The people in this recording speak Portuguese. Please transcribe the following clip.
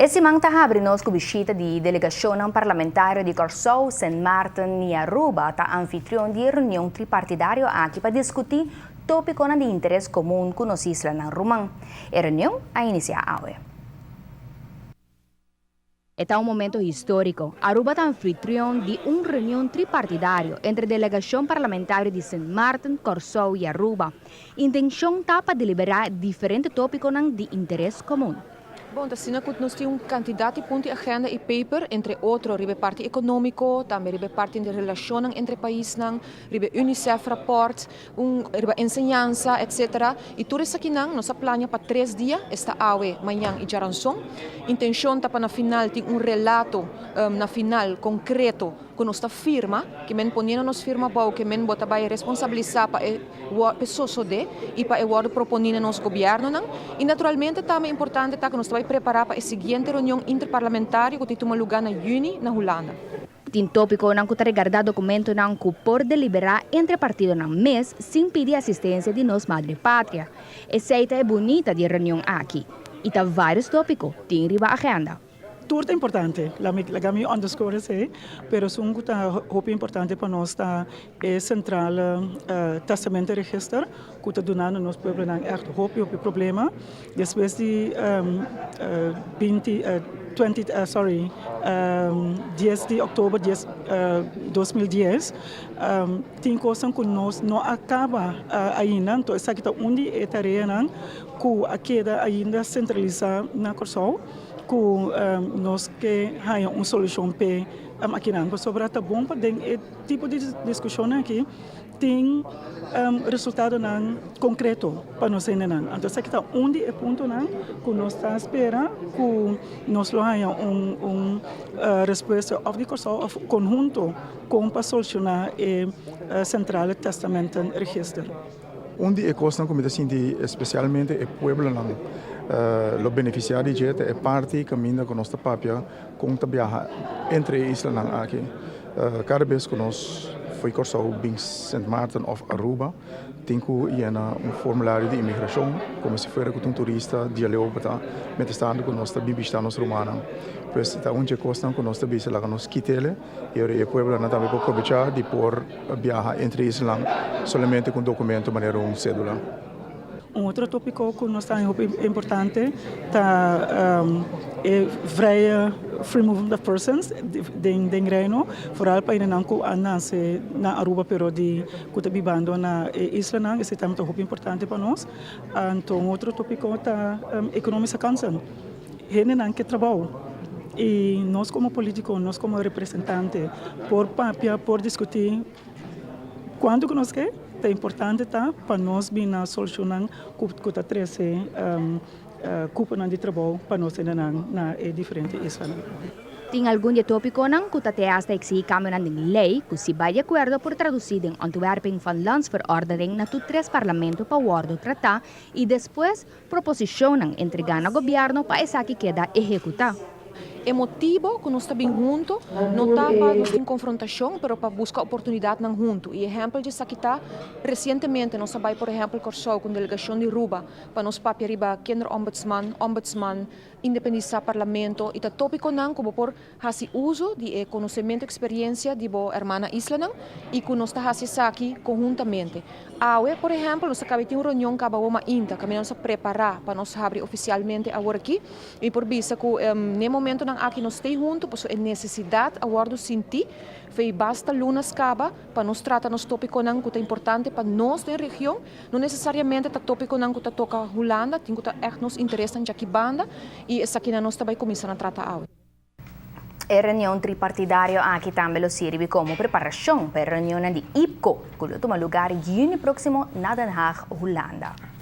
Esse manta abre nos visita di delegação parlamentar de Corsou, St. Martin e Aruba, tá anfitrião de reunião tripartidária aqui para discutir tópico de interesse comum com os islas na Romã. A reunião a iniciar hoje. Este é um momento histórico. Aruba é anfitrião de uma reunião tripartidária entre a delegação parlamentar de St. Martin, Corsou e Aruba. A intenção está para deliberar diferentes tópicos de interesse comum. Bom, da Sina nós temos quantidade de pontos de agenda e paper, entre outros, ribe parte econômico, também ribe parte de relação entre países, ribe UNICEF report, ribe ensinança, etc. E tudo isso aqui nós planejamos para 3 dias, esta aue, amanhã e jaranção. Intenção está para na final ter relato na final concreto com nossa firma, que men ponendo nos firma bom, que men bota vai responsabilizar para pessoas e para o propondo nos governo, e naturalmente também é importante que nós vai preparar para a seguinte reunião interparlamentar que tem lugar na Juni na Holanda. Tem tópico não que regarda documento não que por deliberar entre partidos na mês sem pedir assistência de nos madre pátria. Essa é bonita de reunião aqui. E tá vários tópicos tem riba agenda. Tudo é importante, la gami underscore se, pero sungu ta hopi importante para nós ta é central testamento register, que tá donando nos pueblo nang echt hopi problema. Depois de 10 de outubro de 2010, tem coisa que nós não acaba ainda, então essa aqui tá onde é tarefa nang que a queda ainda centralizada na Corsou. Que nós que há uma solução para aqui não, sobre tá bom para esse tipo de discussão aqui tem resultado não concreto para nós ainda não. Então isso aqui está onde é ponto não que nós está espera que nós lo há resposta of the Corsou conjunto com para solucionar central testamento register. Onde é coisa como assim especialmente é pueblo não. Lo beneficiário de é parte caminha com nossa papia com viaja entre islas aqui. Cada vez que nós foi Corsou bem St. Martin ou Aruba, tem que ir formulário de imigração, como se fosse com um turista de Leopata, mas estando com nossa bibistanos romana. Pois está onde costa com nossa bisa lá nos quitele e o pueblo não também pode aproveitar de por viajar entre islas somente com documento maneira cédula. Outro tópico que nós temos importante é free movement of persons de reino, vooral para ir na Aruba, pero de que está vivendo na isla, esse também é muito importante para nós. Então, outro tópico é economic canção. Gente que trabalha. E nós como políticos, nós como representantes, por papel, por discutir quando que nós queremos, é importante para nós vir na solução que está trazendo culpa de trabalho para nós na diferente isla. Tem algum tópico que está hasta exigir cambio de lei que se vai de acordo por traduzir em Antwerpen van landsverordening na 3 parlamentos para o do tratado e depois proposicionam entregar ao governo para essa que queda executar. É motivo que nós estamos juntos, não está para nós ter confrontação, mas para buscar oportunidade juntos. E exemplo de isso aqui está, recentemente nós vai, por exemplo, Corsou com a delegação de Aruba, para nós papel riba ombudsman, independência parlamento, e está tópico não como por fazer uso de conhecimento e experiência de boa irmã isla e que nós está fazendo aqui conjuntamente. Agora, por exemplo, nós acabamos de ter uma reunião que acabou ainda, que nós preparar para nós abrir oficialmente agora aqui, e por isso que no momento aqui nós estamos juntos, pois é necessidade agora sentir, foi basta lunas caba para nós tratar nos tópico não que é importante para nós na região, não necessariamente tá tópico não que tá toca Holanda, tem que tá echt nos interessa em aqui banda e essa aqui nós também começando a tratar agora. A reunião tripartidária aqui também serve como preparação para a reunião de IPCO, que vai tomar lugar em junho próximo na Den Haag, Holanda.